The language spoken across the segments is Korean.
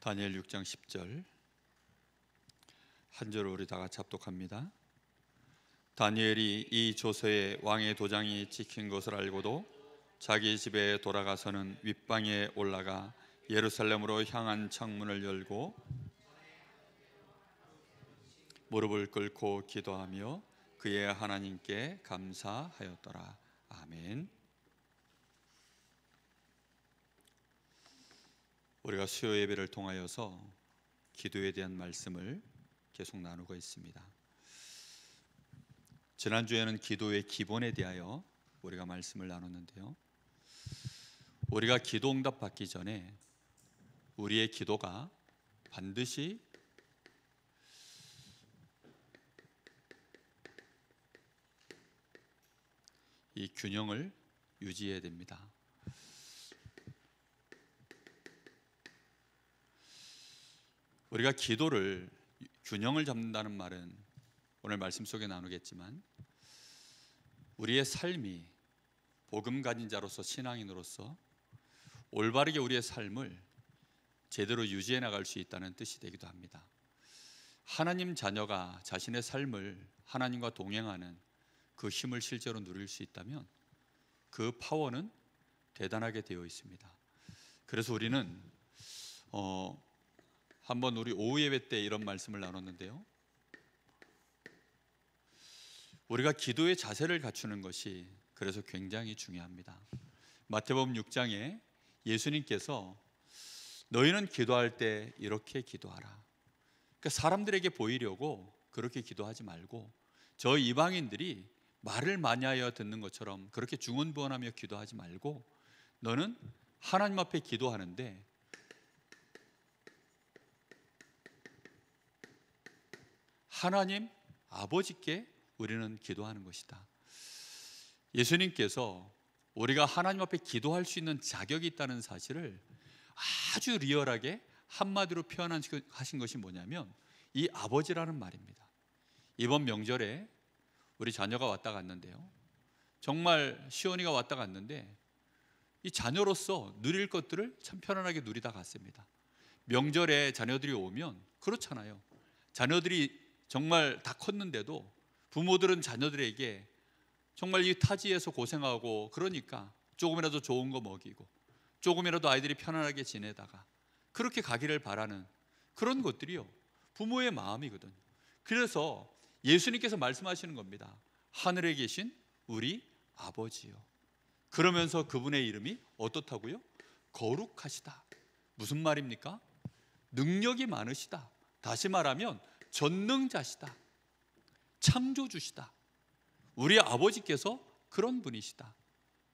다니엘 6장 10절 한 절을 우리 다 같이 합독합니다. 다니엘이 이 조서에 왕의 도장이 찍힌 것을 알고도 자기 집에 돌아가서는 윗방에 올라가 예루살렘으로 향한 창문을 열고 무릎을 꿇고 기도하며 그의 하나님께 감사하였더라. 아멘. 우리가 수요 예배를 통하여서 기도에 대한 말씀을 계속 나누고 있습니다. 지난주에는 기도의 기본에 대하여 우리가 말씀을 나눴는데요, 우리가 기도 응답 받기 전에 우리의 기도가 반드시 이 균형을 유지해야 됩니다. 우리가 기도를 균형을 잡는다는 말은 오늘 말씀 속에 나누겠지만, 우리의 삶이 복음 가진 자로서, 신앙인으로서 올바르게 우리의 삶을 제대로 유지해 나갈 수 있다는 뜻이 되기도 합니다. 하나님 자녀가 자신의 삶을 하나님과 동행하는 그 힘을 실제로 누릴 수 있다면 그 파워는 대단하게 되어 있습니다. 그래서 우리는 한번 우리 오후 예배 때 이런 말씀을 나눴는데요, 우리가 기도의 자세를 갖추는 것이 그래서 굉장히 중요합니다. 마태복음 6장에 예수님께서 너희는 기도할 때 이렇게 기도하라. 그러니까 사람들에게 보이려고 그렇게 기도하지 말고, 저 이방인들이 말을 많이 하여 듣는 것처럼 그렇게 중언부언하며 기도하지 말고, 너는 하나님 앞에 기도하는데 하나님 아버지께 우리는 기도하는 것이다. 예수님께서 우리가 하나님 앞에 기도할 수 있는 자격이 있다는 사실을 아주 리얼하게 한마디로 표현하신 것이 뭐냐면 이 아버지라는 말입니다. 이번 명절에 우리 자녀가 왔다 갔는데요, 정말 시온이가 왔다 갔는데 이 자녀로서 누릴 것들을 참 편안하게 누리다 갔습니다. 명절에 자녀들이 오면 그렇잖아요. 자녀들이 정말 다 컸는데도 부모들은 자녀들에게 정말 이 타지에서 고생하고, 그러니까 조금이라도 좋은 거 먹이고 조금이라도 아이들이 편안하게 지내다가 그렇게 가기를 바라는 그런 것들이요, 부모의 마음이거든요. 그래서 예수님께서 말씀하시는 겁니다. 하늘에 계신 우리 아버지요. 그러면서 그분의 이름이 어떻다고요? 거룩하시다. 무슨 말입니까? 능력이 많으시다. 다시 말하면 전능자시다. 창조주시다. 우리 아버지께서 그런 분이시다.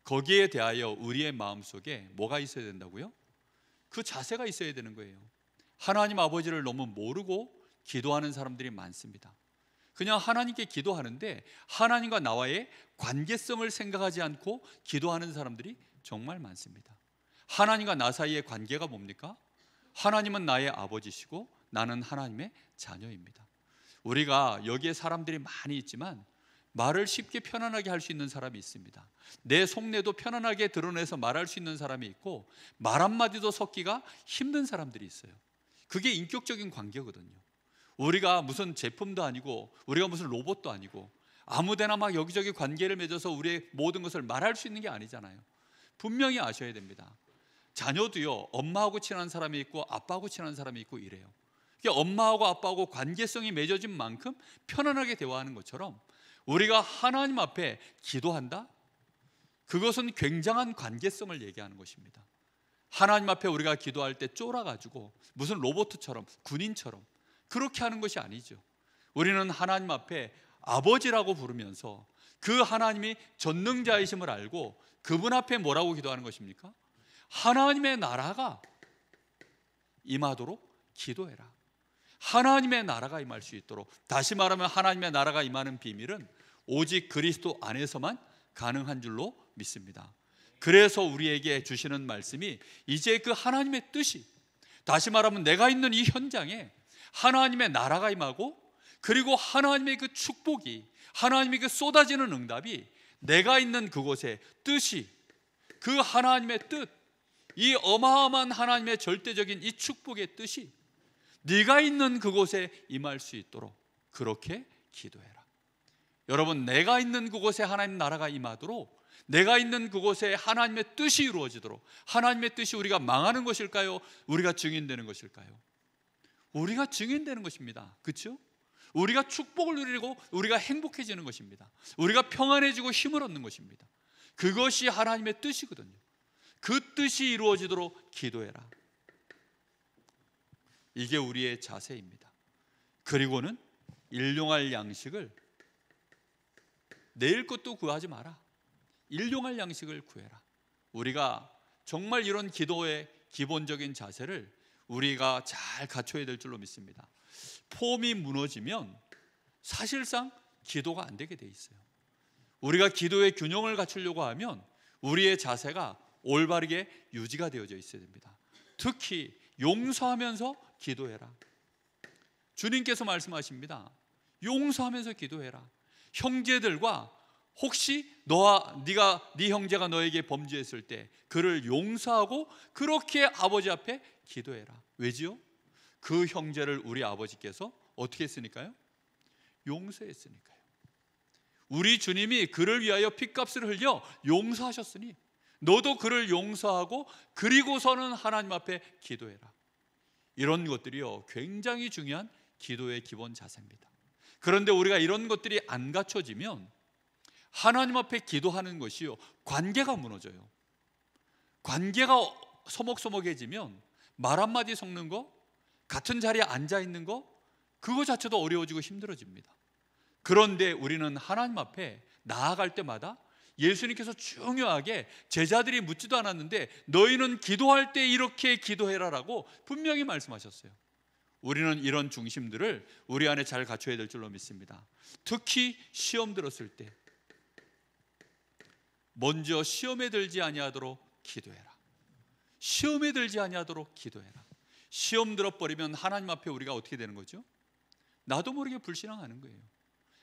거기에 대하여 우리의 마음속에 뭐가 있어야 된다고요? 그 자세가 있어야 되는 거예요. 하나님 아버지를 너무 모르고 기도하는 사람들이 많습니다. 그냥 하나님께 기도하는데 하나님과 나와의 관계성을 생각하지 않고 기도하는 사람들이 정말 많습니다. 하나님과 나 사이의 관계가 뭡니까? 하나님은 나의 아버지시고 나는 하나님의 자녀입니다. 우리가 여기에 사람들이 많이 있지만 말을 쉽게 편안하게 할 수 있는 사람이 있습니다. 내 속내도 편안하게 드러내서 말할 수 있는 사람이 있고, 말 한마디도 섞기가 힘든 사람들이 있어요. 그게 인격적인 관계거든요. 우리가 무슨 제품도 아니고 우리가 무슨 로봇도 아니고 아무데나 막 여기저기 관계를 맺어서 우리의 모든 것을 말할 수 있는 게 아니잖아요. 분명히 아셔야 됩니다. 자녀도요, 엄마하고 친한 사람이 있고 아빠하고 친한 사람이 있고 이래요. 엄마하고 아빠하고 관계성이 맺어진 만큼 편안하게 대화하는 것처럼 우리가 하나님 앞에 기도한다? 그것은 굉장한 관계성을 얘기하는 것입니다. 하나님 앞에 우리가 기도할 때 쫄아가지고 무슨 로봇처럼, 군인처럼 그렇게 하는 것이 아니죠. 우리는 하나님 앞에 아버지라고 부르면서 그 하나님이 전능자이심을 알고 그분 앞에 뭐라고 기도하는 것입니까? 하나님의 나라가 임하도록 기도해라. 하나님의 나라가 임할 수 있도록. 다시 말하면 하나님의 나라가 임하는 비밀은 오직 그리스도 안에서만 가능한 줄로 믿습니다. 그래서 우리에게 주시는 말씀이 이제 그 하나님의 뜻이, 다시 말하면 내가 있는 이 현장에 하나님의 나라가 임하고, 그리고 하나님의 그 축복이, 하나님의 그 쏟아지는 응답이 내가 있는 그곳에 뜻이, 그 하나님의 뜻, 이 어마어마한 하나님의 절대적인 이 축복의 뜻이 네가 있는 그곳에 임할 수 있도록 그렇게 기도해라. 여러분, 내가 있는 그곳에 하나님 나라가 임하도록, 내가 있는 그곳에 하나님의 뜻이 이루어지도록, 하나님의 뜻이 우리가 망하는 것일까요? 우리가 증인되는 것일까요? 우리가 증인되는 것입니다. 그렇죠? 우리가 축복을 누리고 우리가 행복해지는 것입니다. 우리가 평안해지고 힘을 얻는 것입니다. 그것이 하나님의 뜻이거든요. 그 뜻이 이루어지도록 기도해라. 이게 우리의 자세입니다. 그리고는 일용할 양식을, 내일 것도 구하지 마라. 일용할 양식을 구해라. 우리가 정말 이런 기도의 기본적인 자세를 우리가 잘 갖춰야 될 줄로 믿습니다. 폼이 무너지면 사실상 기도가 안 되게 돼 있어요. 우리가 기도의 균형을 갖추려고 하면 우리의 자세가 올바르게 유지가 되어져 있어야 됩니다. 특히 용서하면서 기도해라. 주님께서 말씀하십니다. 용서하면서 기도해라. 형제들과 혹시 네 형제가 너에게 범죄했을 때 그를 용서하고 그렇게 아버지 앞에 기도해라. 왜지요? 그 형제를 우리 아버지께서 어떻게 했으니까요? 용서했으니까요. 우리 주님이 그를 위하여 핏값을 흘려 용서하셨으니 너도 그를 용서하고 그리고서는 하나님 앞에 기도해라. 이런 것들이요, 굉장히 중요한 기도의 기본 자세입니다. 그런데 우리가 이런 것들이 안 갖춰지면 하나님 앞에 기도하는 것이요, 관계가 무너져요. 관계가 서먹서먹해지면 말 한마디 섞는 거, 같은 자리에 앉아 있는 거, 그거 자체도 어려워지고 힘들어집니다. 그런데 우리는 하나님 앞에 나아갈 때마다 예수님께서 중요하게 제자들이 묻지도 않았는데 너희는 기도할 때 이렇게 기도해라라고 분명히 말씀하셨어요. 우리는 이런 중심들을 우리 안에 잘 갖춰야 될 줄로 믿습니다. 특히 시험 들었을 때 먼저 시험에 들지 아니하도록 기도해라. 시험에 들지 아니하도록 기도해라. 시험 들어버리면 하나님 앞에 우리가 어떻게 되는 거죠? 나도 모르게 불신앙하는 거예요.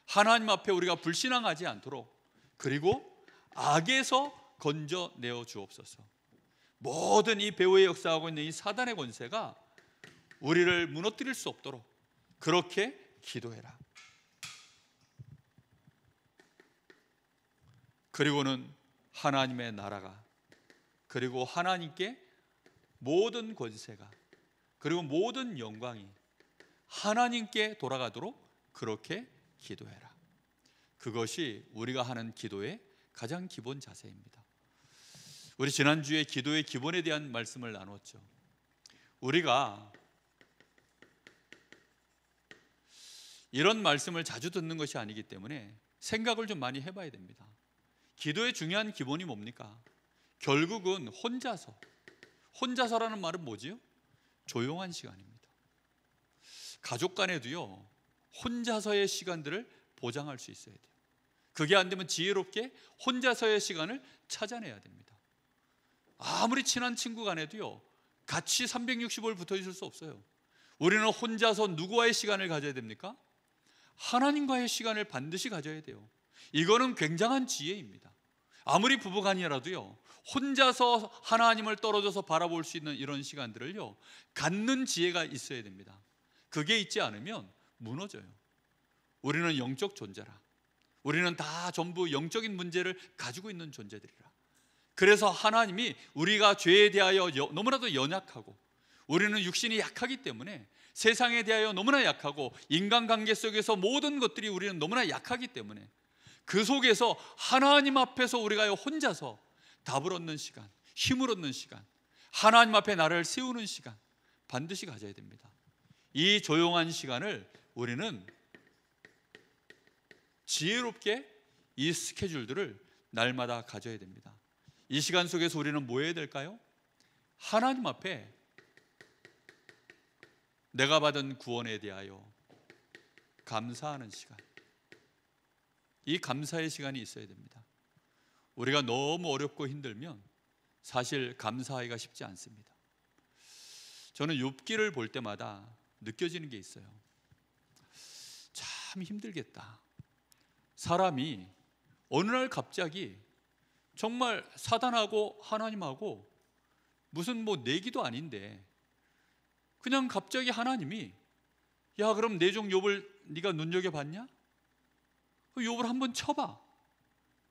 하나님 앞에 우리가 불신앙하지 않도록, 그리고 악에서 건져내어 주옵소서. 모든 이 배후에 역사하고 있는 이 사단의 권세가 우리를 무너뜨릴 수 없도록 그렇게 기도해라. 그리고는 하나님의 나라가, 그리고 하나님께 모든 권세가, 그리고 모든 영광이 하나님께 돌아가도록 그렇게 기도해라. 그것이 우리가 하는 기도의 가장 기본 자세입니다. 우리 지난주에 기도의 기본에 대한 말씀을 나눴죠. 우리가 이런 말씀을 자주 듣는 것이 아니기 때문에 생각을 좀 많이 해봐야 됩니다. 기도의 중요한 기본이 뭡니까? 결국은 혼자서라는 말은 뭐지요? 조용한 시간입니다. 가족 간에도요, 혼자서의 시간들을 보장할 수 있어야 돼요. 그게 안 되면 지혜롭게 혼자서의 시간을 찾아내야 됩니다. 아무리 친한 친구 간에도요, 같이 365일 붙어 있을 수 없어요. 우리는 혼자서 누구와의 시간을 가져야 됩니까? 하나님과의 시간을 반드시 가져야 돼요. 이거는 굉장한 지혜입니다. 아무리 부부간이라도요, 혼자서 하나님을 떨어져서 바라볼 수 있는 이런 시간들을요, 갖는 지혜가 있어야 됩니다. 그게 있지 않으면 무너져요. 우리는 영적 존재라. 우리는 다 전부 영적인 문제를 가지고 있는 존재들이라. 그래서 하나님이 우리가 죄에 대하여 너무나도 연약하고, 우리는 육신이 약하기 때문에 세상에 대하여 너무나 약하고, 인간관계 속에서 모든 것들이 우리는 너무나 약하기 때문에 그 속에서 하나님 앞에서 우리가 혼자서 답을 얻는 시간, 힘을 얻는 시간, 하나님 앞에 나를 세우는 시간 반드시 가져야 됩니다. 이 조용한 시간을 우리는 지혜롭게 이 스케줄들을 날마다 가져야 됩니다. 이 시간 속에서 우리는 뭐 해야 될까요? 하나님 앞에 내가 받은 구원에 대하여 감사하는 시간, 이 감사의 시간이 있어야 됩니다. 우리가 너무 어렵고 힘들면 사실 감사하기가 쉽지 않습니다. 저는 욥기를 볼 때마다 느껴지는 게 있어요. 참 힘들겠다. 사람이 어느 날 갑자기 정말 사단하고 하나님하고 무슨 뭐 내기도 아닌데 그냥 갑자기 하나님이 야 그럼 내 종 욥을 네가 눈여겨봤냐? 욥을 한번 쳐봐.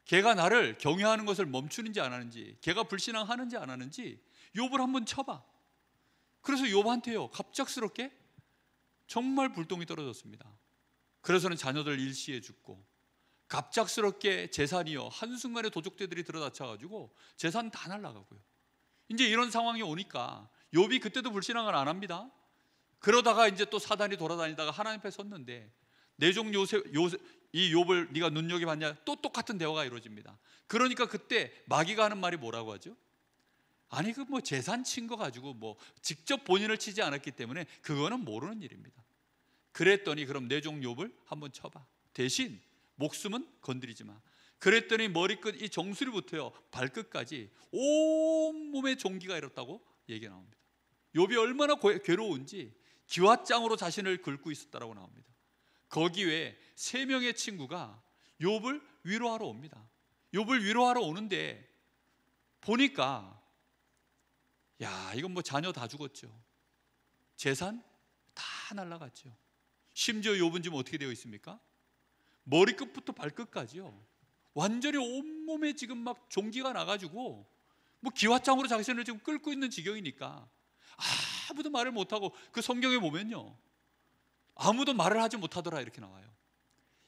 걔가 나를 경외하는 것을 멈추는지 안 하는지, 걔가 불신앙하는지 안 하는지 욥을 한번 쳐봐. 그래서 욥한테요 갑작스럽게 정말 불똥이 떨어졌습니다. 그래서는 자녀들 일시에 죽고 갑작스럽게 재산이요 한순간에 도적들이 들어닥쳐가지고 재산 다 날아가고요. 이제 이런 상황이 오니까 욥이 그때도 불신앙을 안 합니다. 그러다가 이제 또 사단이 돌아다니다가 하나님 앞에 섰는데 내 종 이 욥을 네가 눈여겨봤냐? 또 똑같은 대화가 이루어집니다. 그러니까 그때 마귀가 하는 말이 뭐라고 하죠? 아니 그 뭐 재산 친 거 가지고 뭐 직접 본인을 치지 않았기 때문에 그거는 모르는 일입니다. 그랬더니 그럼 내 종 욥을 한번 쳐봐. 대신 목숨은 건드리지 마. 그랬더니 머리끝 이 정수리부터요 발끝까지 온몸에 종기가 일었다고 얘기가 나옵니다. 욥이 얼마나 괴로운지 기왓장으로 자신을 긁고 있었다라고 나옵니다. 거기 외에 3명의 친구가 욥을 위로하러 옵니다. 욥을 위로하러 오는데 보니까 야 이건 뭐 자녀 다 죽었죠. 재산 다 날라갔죠. 심지어 욥은 지금 어떻게 되어 있습니까? 머리끝부터 발끝까지요 완전히 온몸에 지금 막 종기가 나가지고 뭐 기왓장으로 자신을 지금 끌고 있는 지경이니까 아무도 말을 못하고 그 성경에 보면요 아무도 말을 하지 못하더라 이렇게 나와요.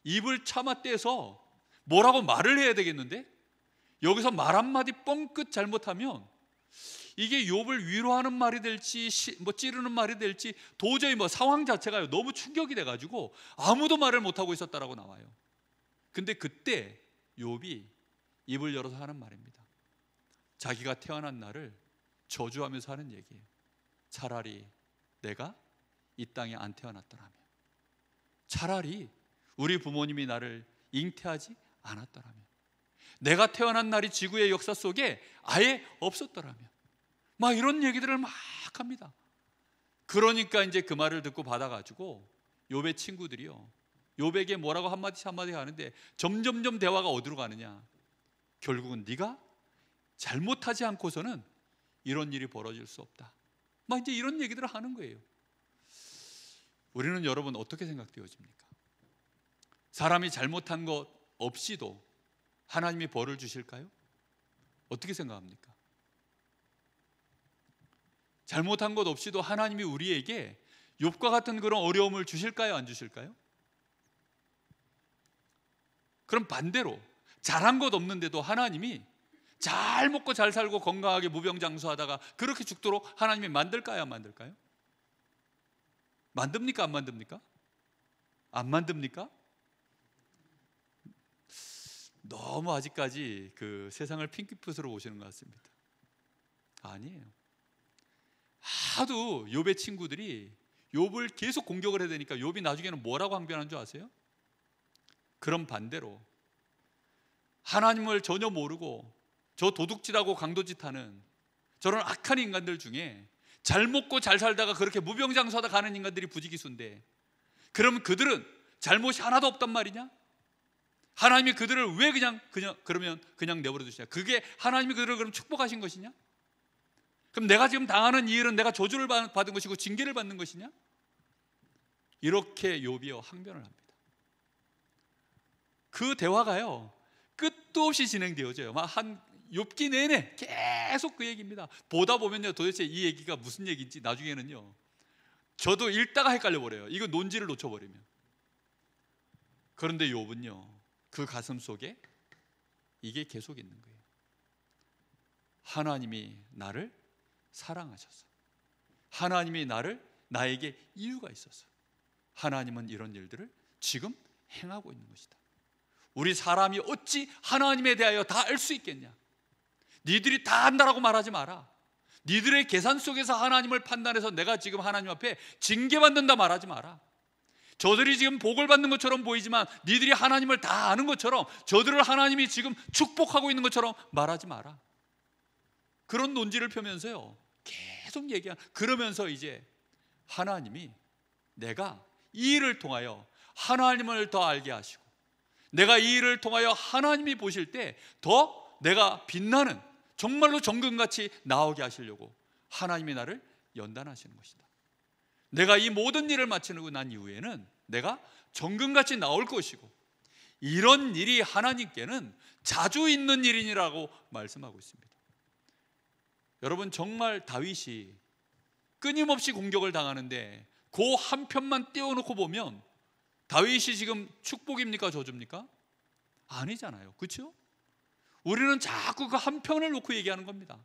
입을 참아 떼서 뭐라고 말을 해야 되겠는데 여기서 말 한마디 뻥끗 잘못하면 이게 욥을 위로하는 말이 될지 뭐 찌르는 말이 될지 도저히 뭐 상황 자체가 너무 충격이 돼가지고 아무도 말을 못하고 있었다라고 나와요. 근데 그때 욥이 입을 열어서 하는 말입니다. 자기가 태어난 날을 저주하면서 하는 얘기예요. 차라리 내가 이 땅에 안 태어났더라면, 차라리 우리 부모님이 나를 잉태하지 않았더라면, 내가 태어난 날이 지구의 역사 속에 아예 없었더라면, 막 이런 얘기들을 막 합니다. 그러니까 이제 그 말을 듣고 받아가지고 욥의 친구들이요 욥에게 뭐라고 한마디씩 한마디 하는데 점점점 대화가 어디로 가느냐, 결국은 네가 잘못하지 않고서는 이런 일이 벌어질 수 없다, 막 이제 이런 얘기들을 하는 거예요. 우리는 여러분 어떻게 생각되어집니까? 사람이 잘못한 것 없이도 하나님이 벌을 주실까요? 어떻게 생각합니까? 잘못한 것 없이도 하나님이 우리에게 욥과 같은 그런 어려움을 주실까요? 안 주실까요? 그럼 반대로 잘한 것 없는데도 하나님이 잘 먹고 잘 살고 건강하게 무병장수하다가 그렇게 죽도록 하나님이 만들까요? 안 만들까요? 만듭니까? 안 만듭니까? 안 만듭니까? 너무 아직까지 그 세상을 핑크빛으로 보시는 것 같습니다. 아니에요. 하도 욥의 친구들이 욥을 계속 공격을 해야 되니까 욥이 나중에는 뭐라고 항변한 줄 아세요? 그럼 반대로 하나님을 전혀 모르고 저 도둑질하고 강도짓하는 저런 악한 인간들 중에 잘 먹고 잘 살다가 그렇게 무병장수하다 가는 인간들이 부지기수인데, 그러면 그들은 잘못이 하나도 없단 말이냐? 하나님이 그들을 왜 그냥 내버려 두시냐? 그게 하나님이 그들을 그럼 축복하신 것이냐? 그럼 내가 지금 당하는 이 일은 내가 저주를 받은 것이고 징계를 받는 것이냐? 이렇게 욥이요 항변을 합니다. 그 대화가요 끝도 없이 진행되어져요. 막 한 욥기 내내 계속 그 얘기입니다. 보다 보면요 도대체 이 얘기가 무슨 얘기인지 나중에는요 저도 읽다가 헷갈려 버려요. 이거 논지를 놓쳐버리면. 그런데 욥은요 그 가슴 속에 이게 계속 있는 거예요. 하나님이 나를 사랑하셔서, 하나님이 나에게 이유가 있어서 하나님은 이런 일들을 지금 행하고 있는 것이다. 우리 사람이 어찌 하나님에 대하여 다 알 수 있겠냐? 니들이 다 안다라고 말하지 마라. 니들의 계산 속에서 하나님을 판단해서 내가 지금 하나님 앞에 징계받는다 말하지 마라. 저들이 지금 복을 받는 것처럼 보이지만 니들이 하나님을 다 아는 것처럼 저들을 하나님이 지금 축복하고 있는 것처럼 말하지 마라. 그런 논지를 펴면서요 계속 그러면서 이제 하나님이 내가 이 일을 통하여 하나님을 더 알게 하시고, 내가 이 일을 통하여 하나님이 보실 때 더 내가 빛나는 정말로 정금같이 나오게 하시려고 하나님이 나를 연단하시는 것이다. 내가 이 모든 일을 마치고 난 이후에는 내가 정금같이 나올 것이고, 이런 일이 하나님께는 자주 있는 일이라고 말씀하고 있습니다. 여러분, 정말 다윗이 끊임없이 공격을 당하는데 그 한 편만 떼어놓고 보면 다윗이 지금 축복입니까, 저주입니까? 아니잖아요. 그렇죠? 우리는 자꾸 그 한 편을 놓고 얘기하는 겁니다.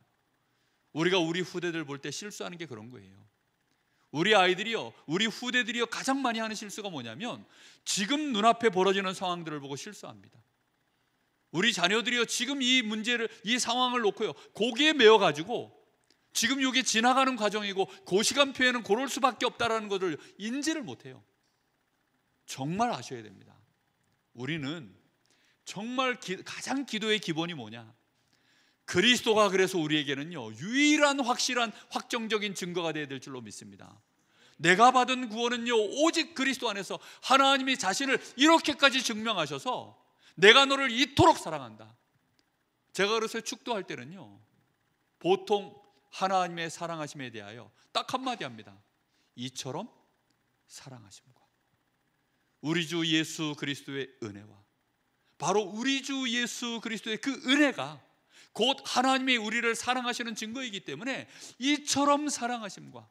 우리가 우리 후대들 볼 때 실수하는 게 그런 거예요. 우리 아이들이요, 우리 후대들이요, 가장 많이 하는 실수가 뭐냐면 지금 눈앞에 벌어지는 상황들을 보고 실수합니다. 우리 자녀들이요, 지금 이 문제를, 이 상황을 놓고요, 거기에 매여가지고 지금 이게 지나가는 과정이고 그 시간표에는 그럴 수밖에 없다라는 것을 인지를 못해요. 정말 아셔야 됩니다. 우리는 정말 가장 기도의 기본이 뭐냐? 그리스도가 그래서 우리에게는요, 유일한 확실한 확정적인 증거가 되어야 될 줄로 믿습니다. 내가 받은 구원은요, 오직 그리스도 안에서 하나님이 자신을 이렇게까지 증명하셔서 내가 너를 이토록 사랑한다. 제가 그래서 축도할 때는요, 보통 하나님의 사랑하심에 대하여 딱 한마디 합니다. 이처럼 사랑하심과 우리 주 예수 그리스도의 은혜와, 바로 우리 주 예수 그리스도의 그 은혜가 곧 하나님이 우리를 사랑하시는 증거이기 때문에 이처럼 사랑하심과,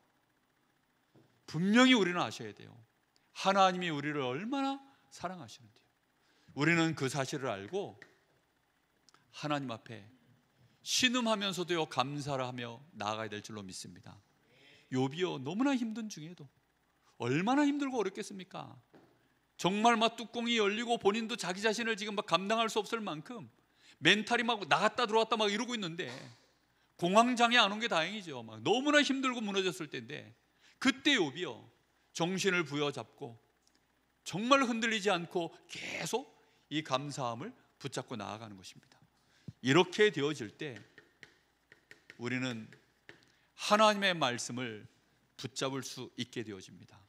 분명히 우리는 아셔야 돼요. 하나님이 우리를 얼마나 사랑하시는데요. 우리는 그 사실을 알고 하나님 앞에 신음하면서도요, 감사를 하며 나아가야 될 줄로 믿습니다. 욥이요, 너무나 힘든 중에도 얼마나 힘들고 어렵겠습니까? 정말 막 뚜껑이 열리고 본인도 자기 자신을 지금 막 감당할 수 없을 만큼 멘탈이 막 나갔다 들어왔다 막 이러고 있는데, 공황장애 안 온 게 다행이죠. 막 너무나 힘들고 무너졌을 때인데, 그때 욥이요, 정신을 부여잡고 정말 흔들리지 않고 계속 이 감사함을 붙잡고 나아가는 것입니다. 이렇게 되어질 때 우리는 하나님의 말씀을 붙잡을 수 있게 되어집니다.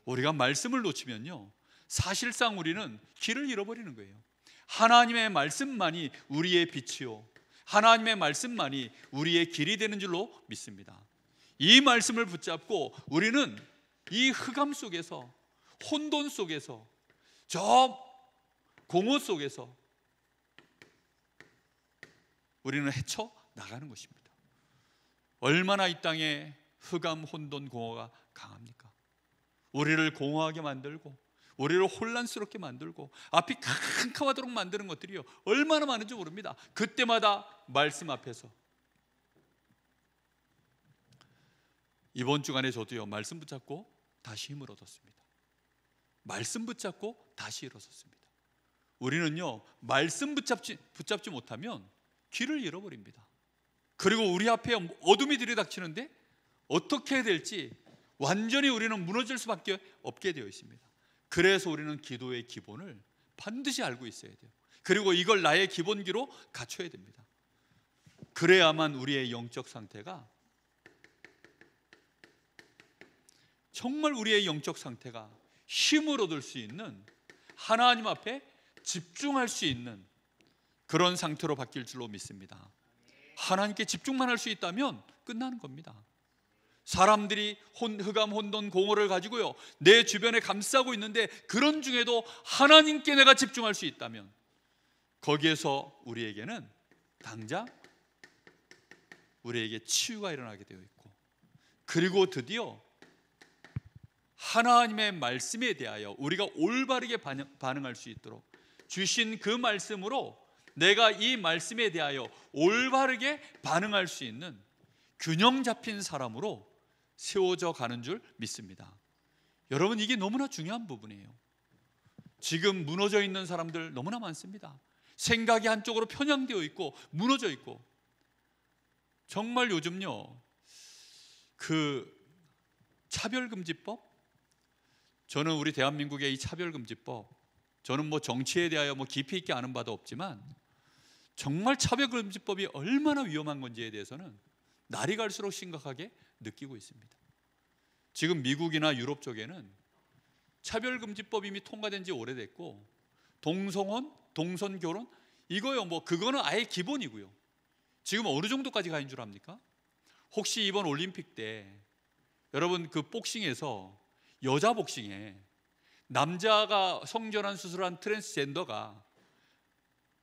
우리가 말씀을 놓치면요, 사실상 우리는 길을 잃어버리는 거예요. 하나님의 말씀만이 우리의 빛이요, 하나님의 말씀만이 우리의 길이 되는 줄로 믿습니다. 이 말씀을 붙잡고 우리는 이 흑암 속에서, 혼돈 속에서, 저 공허 속에서 우리는 헤쳐 나가는 것입니다. 얼마나 이 땅에 흑암, 혼돈, 공허가 강합니까? 우리를 공허하게 만들고 우리를 혼란스럽게 만들고 앞이 캄캄하도록 만드는 것들이요, 얼마나 많은지 모릅니다. 그때마다 말씀 앞에서, 이번 주간에 저도요, 말씀 붙잡고 다시 힘을 얻었습니다. 말씀 붙잡고 다시 일어섰습니다. 우리는요, 말씀 붙잡지 못하면 길을 잃어버립니다. 그리고 우리 앞에 어둠이 들이닥치는데 어떻게 해야 될지 완전히 우리는 무너질 수밖에 없게 되어 있습니다. 그래서 우리는 기도의 기본을 반드시 알고 있어야 돼요. 그리고 이걸 나의 기본기로 갖춰야 됩니다. 그래야만 우리의 영적 상태가, 정말 우리의 영적 상태가 힘을 얻을 수 있는, 하나님 앞에 집중할 수 있는 그런 상태로 바뀔 줄로 믿습니다. 하나님께 집중만 할 수 있다면 끝나는 겁니다. 사람들이 흑암, 혼돈, 공허를 가지고요, 내 주변에 감싸고 있는데 그런 중에도 하나님께 내가 집중할 수 있다면 거기에서 우리에게는 당장 우리에게 치유가 일어나게 되어 있고, 그리고 드디어 하나님의 말씀에 대하여 우리가 올바르게 반응할 수 있도록 주신 그 말씀으로 내가 이 말씀에 대하여 올바르게 반응할 수 있는 균형 잡힌 사람으로 세워져 가는 줄 믿습니다. 여러분, 이게 너무나 중요한 부분이에요. 지금 무너져 있는 사람들 너무나 많습니다. 생각이 한쪽으로 편향되어 있고 무너져 있고, 정말 요즘요, 그 차별금지법, 저는 우리 대한민국의 이 차별금지법, 저는 뭐 정치에 대하여 뭐 깊이 있게 아는 바도 없지만 정말 차별금지법이 얼마나 위험한 건지에 대해서는 날이 갈수록 심각하게 느끼고 있습니다. 지금 미국이나 유럽 쪽에는 차별금지법 이미 통과된 지 오래됐고, 동성혼, 동성결혼 이거요, 뭐 그거는 아예 기본이고요. 지금 어느 정도까지 가는 줄 압니까? 혹시 이번 올림픽 때 여러분 그 복싱에서 여자 복싱에 남자가 성전환 수술한 트랜스젠더가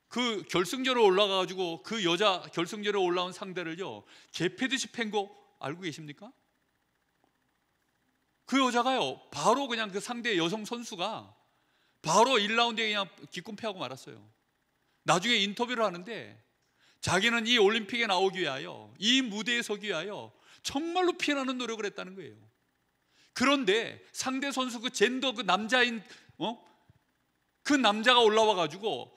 그 결승전에 올라가가지고 그 여자 결승전에 올라온 상대를요 개패듯이 팬 거 알고 계십니까? 그 여자가요 바로 그냥 그 상대 여성 선수가 바로 1라운드에 그냥 기권패하고 말았어요. 나중에 인터뷰를 하는데 자기는 이 올림픽에 나오기 위하여, 이 무대에 서기 위하여 정말로 피나는 노력을 했다는 거예요. 그런데 상대 선수 그 젠더 그 남자인 그 남자가 올라와 가지고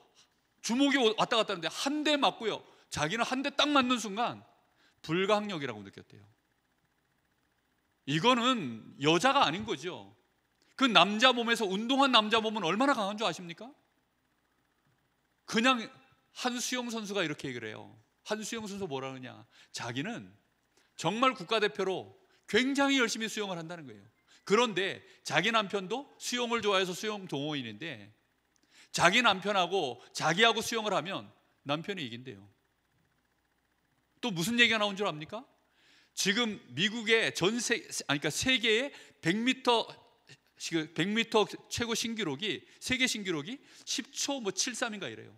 주먹이 왔다 갔다 하는데 한 대 맞고요, 자기는 한 대 딱 맞는 순간 불가항력이라고 느꼈대요. 이거는 여자가 아닌 거죠. 그 남자 몸에서 운동한 남자 몸은 얼마나 강한 줄 아십니까? 그냥 한수영 선수가 이렇게 얘기를 해요. 한수영 선수 뭐라 그러냐, 자기는 정말 국가대표로 굉장히 열심히 수영을 한다는 거예요. 그런데 자기 남편도 수영을 좋아해서 수영 동호인인데 자기 남편하고 자기하고 수영을 하면 남편이 이긴대요. 또 무슨 얘기가 나온 줄 압니까? 지금 미국의 그러니까 세계의 100m 최고 신기록이, 세계 신기록이 10초 73인가 이래요.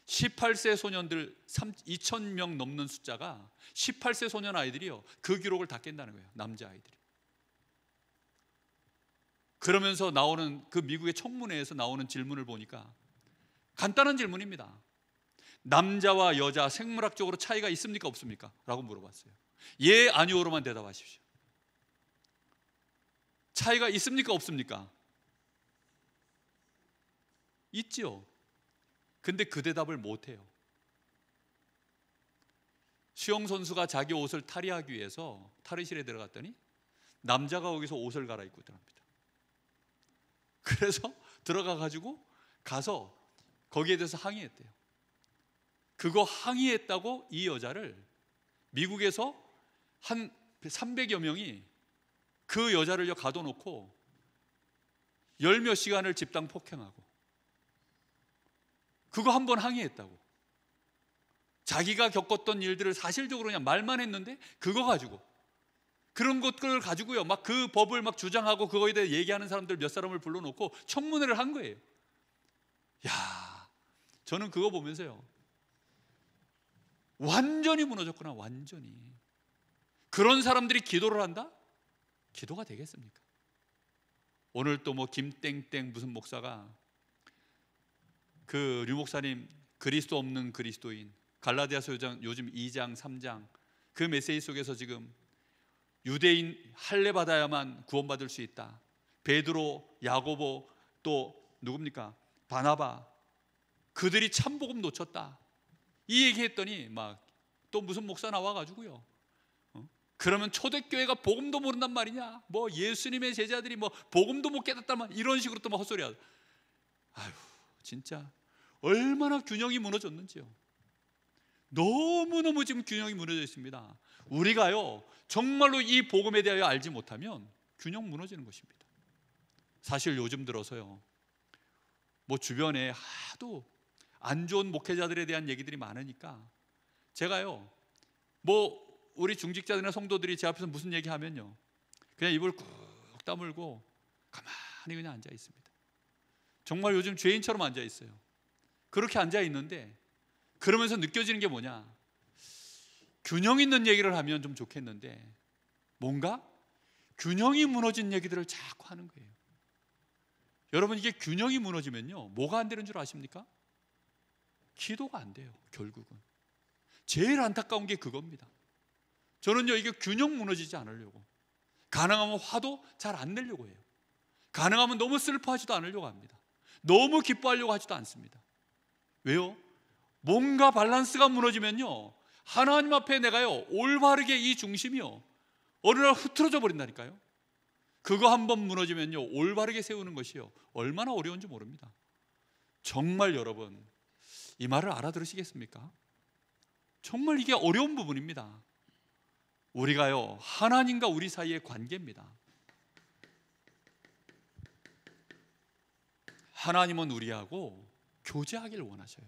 18세 소년들 2,000명 넘는 숫자가 18세 소년 아이들이요 그 기록을 다 깬다는 거예요. 남자 아이들이. 그러면서 나오는 그 미국의 청문회에서 나오는 질문을 보니까 간단한 질문입니다. 남자와 여자 생물학적으로 차이가 있습니까 없습니까? 라고 물어봤어요. 예 아니오로만 대답하십시오. 차이가 있습니까 없습니까? 있죠. 근데 그 대답을 못해요. 수영 선수가 자기 옷을 탈의하기 위해서 탈의실에 들어갔더니 남자가 거기서 옷을 갈아입고 있더랍니다. 그래서 들어가 가지고 가서 거기에 대해서 항의했대요. 그거 항의했다고 이 여자를 미국에서 한 300여 명이 그 여자를 가둬놓고 10몇 시간을 집단 폭행하고, 그거 한 번 항의했다고. 자기가 겪었던 일들을 사실적으로 그냥 말만 했는데 그거 가지고, 그런 것들을 가지고요 막 그 법을 막 주장하고 그거에 대해 얘기하는 사람들 몇 사람을 불러놓고 청문회를 한 거예요. 야, 저는 그거 보면서요 완전히 무너졌구나. 완전히. 그런 사람들이 기도를 한다? 기도가 되겠습니까? 오늘 또 뭐 김땡땡 무슨 목사가 그 류 목사님 그리스도 없는 그리스도인, 갈라디아서 요즘 2장 3장 그 메시지 속에서 지금 유대인 할례 받아야만 구원받을 수 있다, 베드로, 야고보, 또 누굽니까? 바나바, 그들이 참복음 놓쳤다, 이 얘기했더니 막 또 무슨 목사 나와가지고요 그러면 초대교회가 복음도 모른단 말이냐, 뭐 예수님의 제자들이 뭐 복음도 못 깨닫단 말, 이런 식으로 또 막 헛소리하고. 아휴, 진짜 얼마나 균형이 무너졌는지요. 너무너무 지금 균형이 무너져 있습니다. 우리가요 정말로 이 복음에 대하여 알지 못하면 균형 무너지는 것입니다. 사실 요즘 들어서요 뭐 주변에 하도 안 좋은 목회자들에 대한 얘기들이 많으니까 제가요 뭐 우리 중직자들이나 성도들이 제 앞에서 무슨 얘기하면요 그냥 입을 꾹 다물고 가만히 그냥 앉아 있습니다. 정말 요즘 죄인처럼 앉아 있어요. 그렇게 앉아 있는데 그러면서 느껴지는 게 뭐냐, 균형 있는 얘기를 하면 좀 좋겠는데 뭔가 균형이 무너진 얘기들을 자꾸 하는 거예요. 여러분, 이게 균형이 무너지면요 뭐가 안 되는 줄 아십니까? 기도가 안 돼요. 결국은 제일 안타까운 게 그겁니다. 저는요 이게 균형 무너지지 않으려고 가능하면 화도 잘 안 내려고 해요. 가능하면 너무 슬퍼하지도 않으려고 합니다. 너무 기뻐하려고 하지도 않습니다. 왜요? 뭔가 밸런스가 무너지면요 하나님 앞에 내가요 올바르게 이 중심이요 어느 날 흐트러져 버린다니까요. 그거 한번 무너지면요 올바르게 세우는 것이요 얼마나 어려운지 모릅니다. 정말 여러분 이 말을 알아들으시겠습니까? 정말 이게 어려운 부분입니다. 우리가요 하나님과 우리 사이의 관계입니다. 하나님은 우리하고 교제하기를 원하셔요.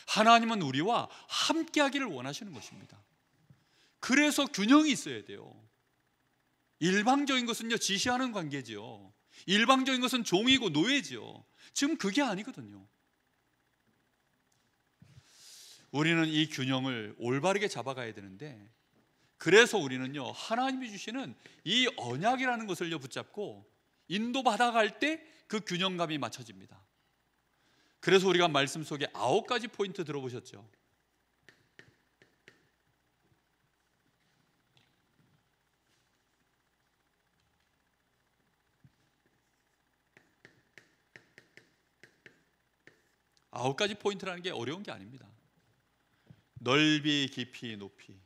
하나님은 우리와 함께하기를 원하시는 것입니다. 그래서 균형이 있어야 돼요. 일방적인 것은요, 지시하는 관계지요. 일방적인 것은 종이고 노예지요. 지금 그게 아니거든요. 우리는 이 균형을 올바르게 잡아가야 되는데, 그래서 우리는요, 하나님이 주시는 이 언약이라는 것을요 붙잡고 인도받아갈 때 그 균형감이 맞춰집니다. 그래서 우리가 말씀 속에 9가지 포인트 들어보셨죠? 아홉 가지 포인트라는 게 어려운 게 아닙니다. 넓이, 깊이, 높이.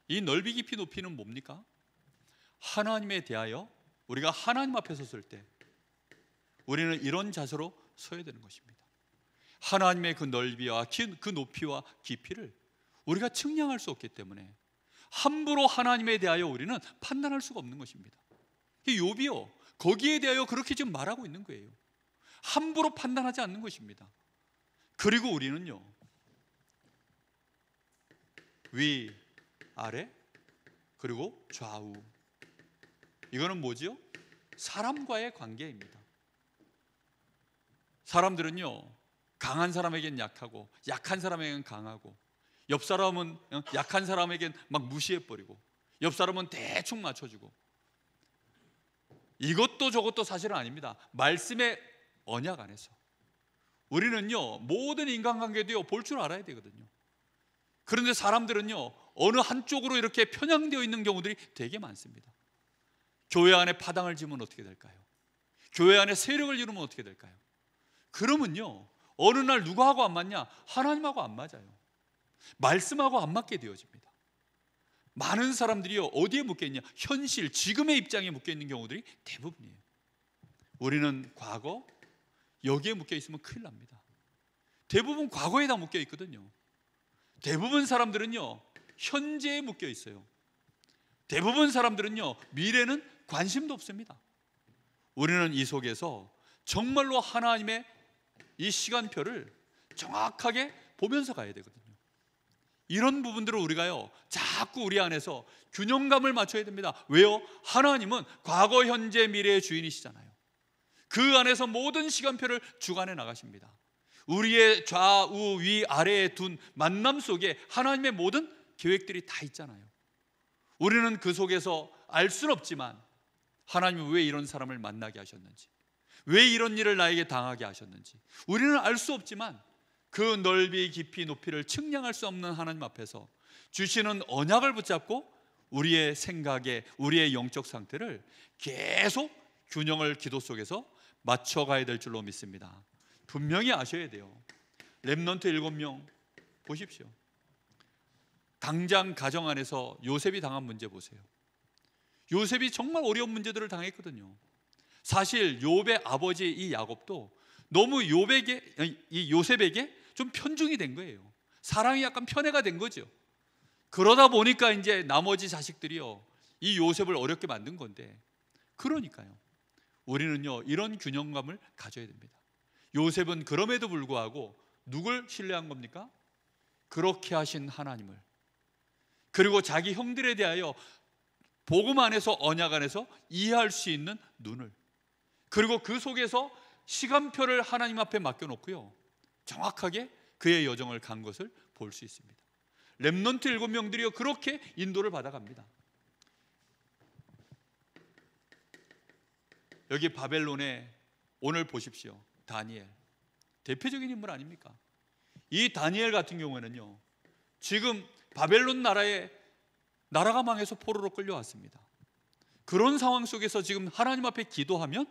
이 넓이, 깊이, 높이는 뭡니까? 하나님에 대하여 우리가 하나님 앞에 섰을 때 우리는 이런 자세로 서야 되는 것입니다. 하나님의 그 넓이와 그 높이와 깊이를 우리가 측량할 수 없기 때문에 함부로 하나님에 대하여 우리는 판단할 수가 없는 것입니다. 욥이요, 거기에 대하여 그렇게 지금 말하고 있는 거예요. 함부로 판단하지 않는 것입니다. 그리고 우리는요, 위, 아래, 그리고 좌우. 이거는 뭐지요? 사람과의 관계입니다. 사람들은요, 강한 사람에겐 약하고 약한 사람에겐 강하고, 옆 사람은 약한 사람에겐 막 무시해버리고 옆 사람은 대충 맞춰주고, 이것도 저것도 사실은 아닙니다. 말씀의 언약 안에서 우리는요, 모든 인간관계도요 볼 줄 알아야 되거든요. 그런데 사람들은요, 어느 한쪽으로 이렇게 편향되어 있는 경우들이 되게 많습니다. 교회 안에 파당을 지으면 어떻게 될까요? 교회 안에 세력을 이루면 어떻게 될까요? 그러면요, 어느 날 누구하고 안 맞냐? 하나님하고 안 맞아요. 말씀하고 안 맞게 되어집니다. 많은 사람들이요, 어디에 묶여있냐? 현실, 지금의 입장에 묶여있는 경우들이 대부분이에요. 우리는 과거, 여기에 묶여있으면 큰일 납니다. 대부분 과거에 다 묶여있거든요. 대부분 사람들은요, 현재에 묶여있어요. 대부분 사람들은요, 미래는 관심도 없습니다. 우리는 이 속에서 정말로 하나님의 이 시간표를 정확하게 보면서 가야 되거든요. 이런 부분들을 우리가요, 자꾸 우리 안에서 균형감을 맞춰야 됩니다. 왜요? 하나님은 과거, 현재, 미래의 주인이시잖아요. 그 안에서 모든 시간표를 주관해 나가십니다. 우리의 좌우, 위, 아래에 둔 만남 속에 하나님의 모든 계획들이 다 있잖아요. 우리는 그 속에서 알 수는 없지만 하나님은 왜 이런 사람을 만나게 하셨는지, 왜 이런 일을 나에게 당하게 하셨는지 우리는 알 수 없지만, 그 넓이, 깊이, 높이를 측량할 수 없는 하나님 앞에서 주시는 언약을 붙잡고 우리의 생각에, 우리의 영적 상태를 계속 균형을 기도 속에서 맞춰가야 될 줄로 믿습니다. 분명히 아셔야 돼요. 렘넌트 7명 보십시오. 당장 가정 안에서 요셉이 당한 문제 보세요. 요셉이 정말 어려운 문제들을 당했거든요. 사실 욥의 아버지 이 야곱도 너무 이 요셉에게 좀 편중이 된 거예요. 사랑이 약간 편애가 된 거죠. 그러다 보니까 이제 나머지 자식들이요, 이 요셉을 어렵게 만든 건데, 그러니까요, 우리는요, 이런 균형감을 가져야 됩니다. 요셉은 그럼에도 불구하고 누굴 신뢰한 겁니까? 그렇게 하신 하나님을, 그리고 자기 형들에 대하여 복음 안에서, 언약 안에서 이해할 수 있는 눈을, 그리고 그 속에서 시간표를 하나님 앞에 맡겨놓고요, 정확하게 그의 여정을 간 것을 볼 수 있습니다. 렘넌트 7명들이요, 그렇게 인도를 받아갑니다. 여기 바벨론에 오늘 보십시오, 다니엘, 대표적인 인물 아닙니까? 이 다니엘 같은 경우에는요, 지금 바벨론 나라가 망해서 포로로 끌려왔습니다. 그런 상황 속에서 지금 하나님 앞에 기도하면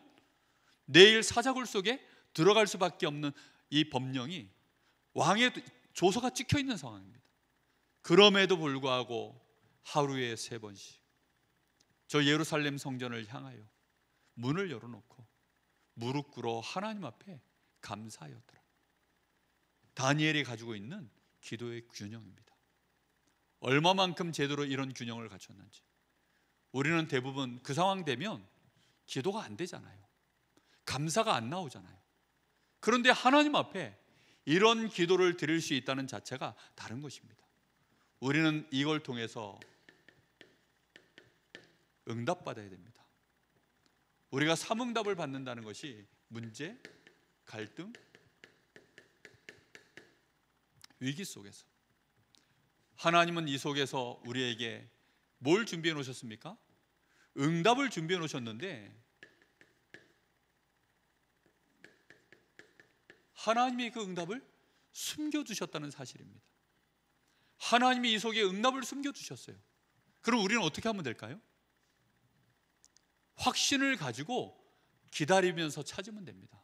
내일 사자굴 속에 들어갈 수밖에 없는 이 법령이, 왕의 조서가 찍혀 있는 상황입니다. 그럼에도 불구하고 하루에 3번씩 저 예루살렘 성전을 향하여 문을 열어놓고 무릎 꿇어 하나님 앞에 감사하였더라. 다니엘이 가지고 있는 기도의 균형입니다. 얼마만큼 제대로 이런 균형을 갖췄는지. 우리는 대부분 그 상황 되면 기도가 안 되잖아요. 감사가 안 나오잖아요. 그런데 하나님 앞에 이런 기도를 드릴 수 있다는 자체가 다른 것입니다. 우리는 이걸 통해서 응답받아야 됩니다. 우리가 삼응답을 받는다는 것이 문제, 갈등, 위기 속에서, 하나님은 이 속에서 우리에게 뭘 준비해 놓으셨습니까? 응답을 준비해 놓으셨는데, 하나님이 그 응답을 숨겨두셨다는 사실입니다. 하나님이 이 속에 응답을 숨겨두셨어요. 그럼 우리는 어떻게 하면 될까요? 확신을 가지고 기다리면서 찾으면 됩니다.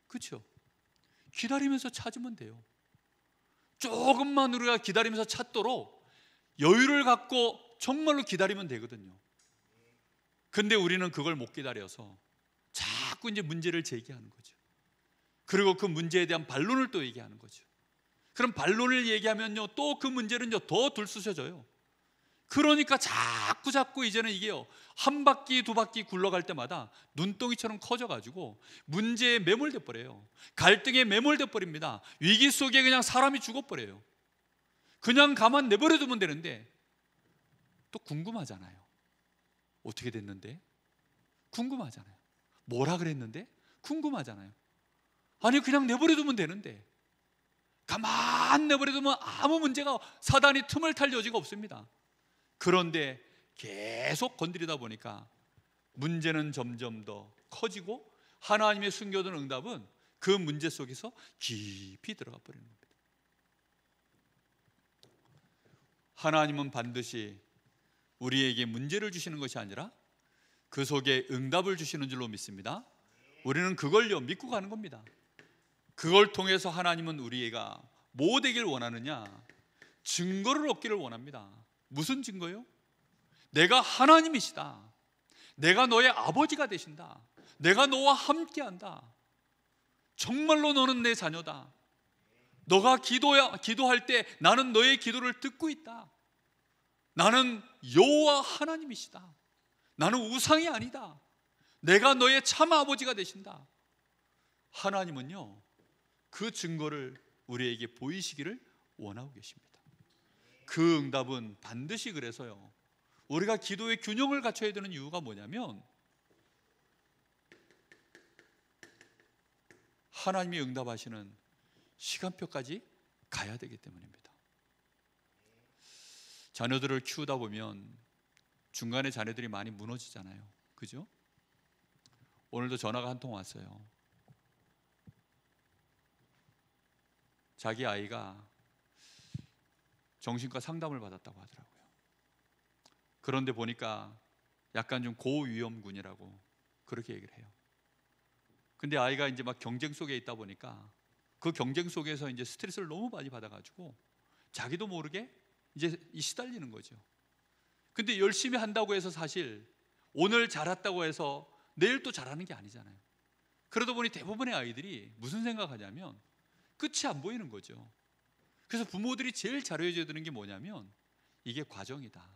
그렇죠? 기다리면서 찾으면 돼요. 조금만 우리가 기다리면서 찾도록 여유를 갖고 정말로 기다리면 되거든요. 근데 우리는 그걸 못 기다려서 자꾸 이제 문제를 제기하는 거죠. 그리고 그 문제에 대한 반론을 또 얘기하는 거죠. 그럼 반론을 얘기하면요, 또 그 문제는요 더 들쑤셔져요. 그러니까 자꾸 이제는 이게요, 한 바퀴 두 바퀴 굴러갈 때마다 눈덩이처럼 커져가지고 문제에 매몰돼 버려요. 갈등에 매몰돼 버립니다. 위기 속에 그냥 사람이 죽어버려요. 그냥 가만 내버려 두면 되는데 또 궁금하잖아요. 어떻게 됐는데? 궁금하잖아요. 뭐라 그랬는데? 궁금하잖아요. 아니 그냥 내버려 두면 되는데, 가만 내버려 두면 아무 문제가, 사단이 틈을 탈 여지가 없습니다. 그런데 계속 건드리다 보니까 문제는 점점 더 커지고 하나님의 숨겨둔 응답은 그 문제 속에서 깊이 들어가 버리는 겁니다. 하나님은 반드시 우리에게 문제를 주시는 것이 아니라 그 속에 응답을 주시는 줄로 믿습니다. 우리는 그걸요 믿고 가는 겁니다. 그걸 통해서 하나님은 우리가 뭐 되길 원하느냐? 증거를 얻기를 원합니다. 무슨 증거요? 내가 하나님이시다. 내가 너의 아버지가 되신다. 내가 너와 함께한다. 정말로 너는 내 자녀다. 너가 기도할 때 나는 너의 기도를 듣고 있다. 나는 여호와 하나님이시다. 나는 우상이 아니다. 내가 너의 참 아버지가 되신다. 하나님은요 그 증거를 우리에게 보이시기를 원하고 계십니다. 그 응답은 반드시, 그래서요 우리가 기도의 균형을 갖춰야 되는 이유가 뭐냐면, 하나님이 응답하시는 시간표까지 가야 되기 때문입니다. 자녀들을 키우다 보면 중간에 자녀들이 많이 무너지잖아요. 그죠? 오늘도 전화가 한 통 왔어요. 자기 아이가 정신과 상담을 받았다고 하더라고요. 그런데 보니까 약간 좀 고위험군이라고 그렇게 얘기를 해요. 근데 아이가 이제 막 경쟁 속에 있다 보니까 그 경쟁 속에서 이제 스트레스를 너무 많이 받아가지고 자기도 모르게 이제 시달리는 거죠. 근데 열심히 한다고 해서 사실 오늘 잘했다고 해서 내일 또 잘하는 게 아니잖아요. 그러다 보니 대부분의 아이들이 무슨 생각하냐면 끝이 안 보이는 거죠. 그래서 부모들이 제일 잘해줘야 되는 게 뭐냐면, 이게 과정이다.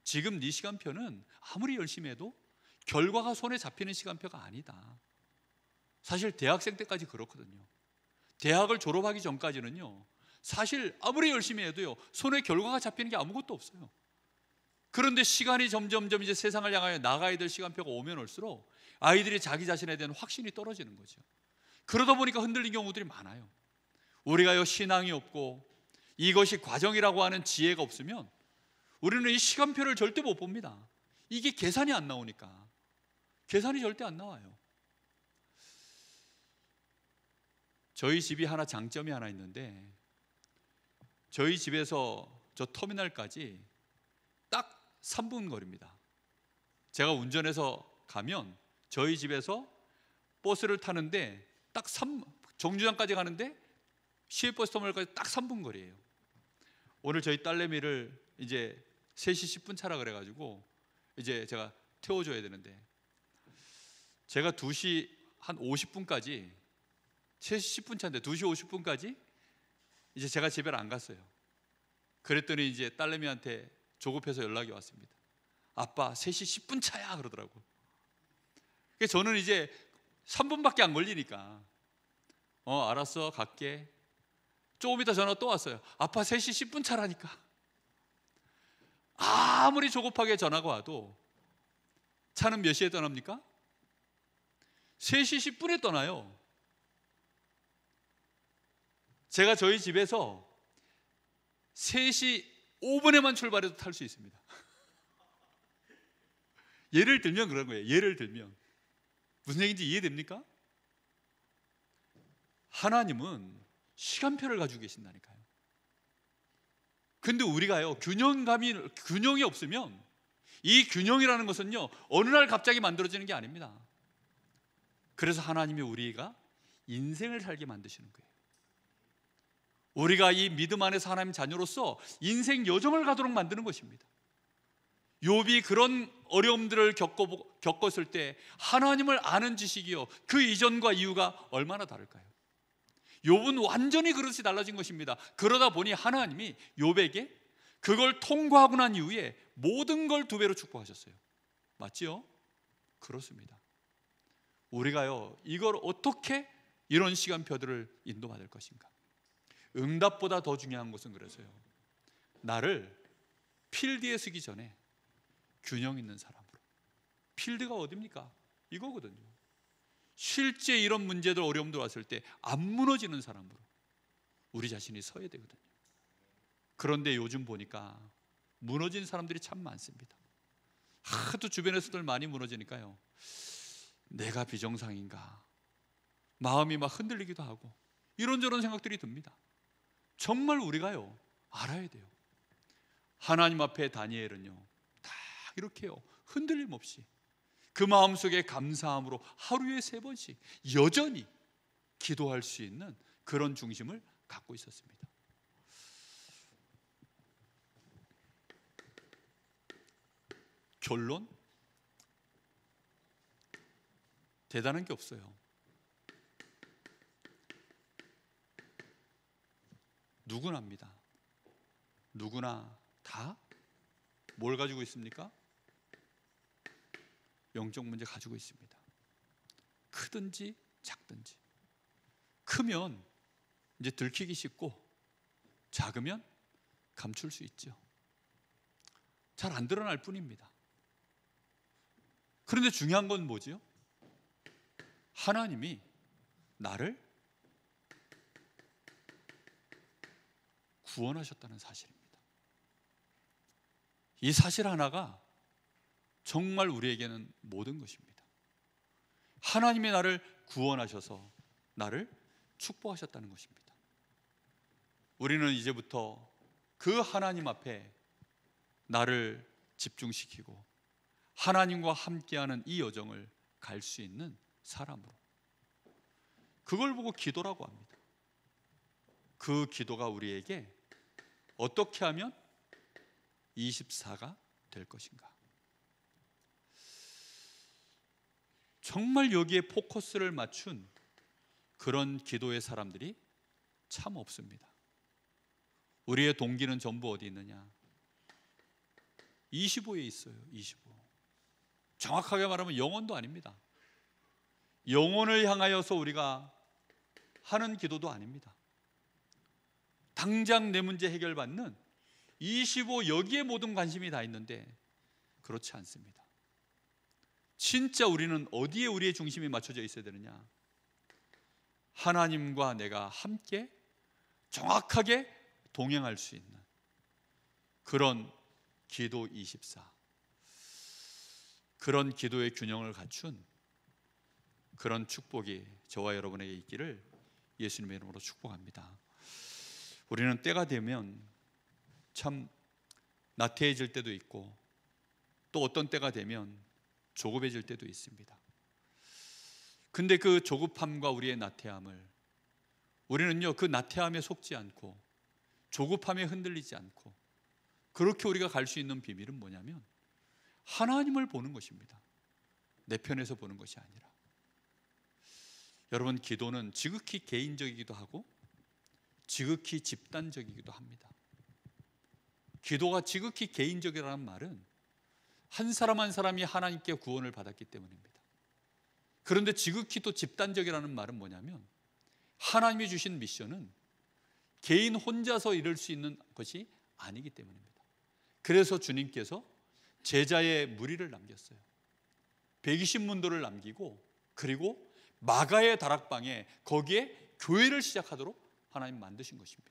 지금 네 시간표는 아무리 열심히 해도 결과가 손에 잡히는 시간표가 아니다. 사실 대학생 때까지 그렇거든요. 대학을 졸업하기 전까지는요 사실 아무리 열심히 해도요 손에 결과가 잡히는 게 아무것도 없어요. 그런데 시간이 점점점 이제 세상을 향하여 나가야 될 시간표가 오면 올수록 아이들이 자기 자신에 대한 확신이 떨어지는 거죠. 그러다 보니까 흔들린 경우들이 많아요. 우리가요 신앙이 없고 이것이 과정이라고 하는 지혜가 없으면 우리는 이 시간표를 절대 못 봅니다. 이게 계산이 안 나오니까. 계산이 절대 안 나와요. 저희 집이 장점이 하나 있는데, 저희 집에서 저 터미널까지 딱 3분 거리입니다. 제가 운전해서 가면 저희 집에서 버스를 타는데 딱 정류장까지 가는데 시외버스 터미널까지 딱 3분 거리예요. 오늘 저희 딸내미를 이제 3시 10분 차라 그래가지고 이제 제가 태워줘야 되는데, 제가 2시 한 50분까지, 3시 10분 차인데 2시 50분까지 이제 제가 집에 안 갔어요. 그랬더니 이제 딸내미한테 조급해서 연락이 왔습니다. 아빠 3시 10분 차야 그러더라고. 그래서 저는 이제 3분밖에 안 걸리니까 알았어 갈게. 조금 이따 전화 또 왔어요. 아빠 3시 10분 차라니까. 아무리 조급하게 전화가 와도 차는 몇 시에 떠납니까? 3시 10분에 떠나요. 제가 저희 집에서 3시 5분에만 출발해도 탈 수 있습니다. 예를 들면 그런 거예요. 예를 들면 무슨 얘기인지 이해됩니까? 하나님은 시간표를 가지고 계신다니까요. 근데 우리가요, 균형이 없으면, 이 균형이라는 것은요, 어느 날 갑자기 만들어지는 게 아닙니다. 그래서 하나님이 우리가 인생을 살게 만드시는 거예요. 우리가 이 믿음 안에서 하나님 자녀로서 인생 여정을 가도록 만드는 것입니다. 욥이 그런 어려움들을 겪었을 때 하나님을 아는 지식이요, 그 이전과 이후가 얼마나 다를까요? 욥은 완전히 그릇이 달라진 것입니다. 그러다 보니 하나님이 욥에게 그걸 통과하고 난 이후에 모든 걸 2배로 축복하셨어요. 맞지요? 그렇습니다. 우리가요, 이걸 어떻게 이런 시간표들을 인도받을 것인가? 응답보다 더 중요한 것은 그래서요, 나를 필드에 서기 전에 균형 있는 사람으로. 필드가 어딥니까? 이거거든요. 실제 이런 문제들, 어려움들 왔을 때 안 무너지는 사람으로 우리 자신이 서야 되거든요. 그런데 요즘 보니까 무너진 사람들이 참 많습니다. 하도 주변에서들 많이 무너지니까요, 내가 비정상인가, 마음이 막 흔들리기도 하고 이런저런 생각들이 듭니다. 정말 우리가요, 알아야 돼요. 하나님 앞에 다니엘은요, 다 이렇게요, 흔들림 없이 그 마음속에 감사함으로 하루에 3번씩 여전히 기도할 수 있는 그런 중심을 갖고 있었습니다. 결론? 대단한 게 없어요. 누구나 합니다. 누구나 다 뭘 가지고 있습니까? 영적 문제 가지고 있습니다. 크든지 작든지. 크면 이제 들키기 쉽고, 작으면 감출 수 있죠. 잘 안 드러날 뿐입니다. 그런데 중요한 건 뭐지요? 하나님이 나를 구원하셨다는 사실입니다. 이 사실 하나가 정말 우리에게는 모든 것입니다. 하나님이 나를 구원하셔서 나를 축복하셨다는 것입니다. 우리는 이제부터 그 하나님 앞에 나를 집중시키고 하나님과 함께하는 이 여정을 갈 수 있는 사람으로, 그걸 보고 기도라고 합니다. 그 기도가 우리에게 어떻게 하면 24가 될 것인가? 정말 여기에 포커스를 맞춘 그런 기도의 사람들이 참 없습니다. 우리의 동기는 전부 어디 있느냐? 25에 있어요. 25. 정확하게 말하면 영혼도 아닙니다. 영혼을 향하여서 우리가 하는 기도도 아닙니다. 당장 내 문제 해결받는 25, 여기에 모든 관심이 다 있는데 그렇지 않습니다. 진짜 우리는 어디에 우리의 중심이 맞춰져 있어야 되느냐? 하나님과 내가 함께 정확하게 동행할 수 있는 그런 기도 24, 그런 기도의 균형을 갖춘 그런 축복이 저와 여러분에게 있기를 예수님의 이름으로 축복합니다. 우리는 때가 되면 참 나태해질 때도 있고, 또 어떤 때가 되면 조급해질 때도 있습니다. 근데 그 조급함과 우리의 나태함을, 우리는요, 그 나태함에 속지 않고 조급함에 흔들리지 않고 그렇게 우리가 갈 수 있는 비밀은 뭐냐면 하나님을 보는 것입니다. 내 편에서 보는 것이 아니라. 여러분, 기도는 지극히 개인적이기도 하고 지극히 집단적이기도 합니다. 기도가 지극히 개인적이라는 말은 한 사람 한 사람이 하나님께 구원을 받았기 때문입니다. 그런데 지극히 또 집단적이라는 말은 뭐냐면 하나님이 주신 미션은 개인 혼자서 이룰 수 있는 것이 아니기 때문입니다. 그래서 주님께서 제자의 무리를 남겼어요. 120문도를 남기고, 그리고 마가의 다락방에 거기에 교회를 시작하도록 하나님 만드신 것입니다.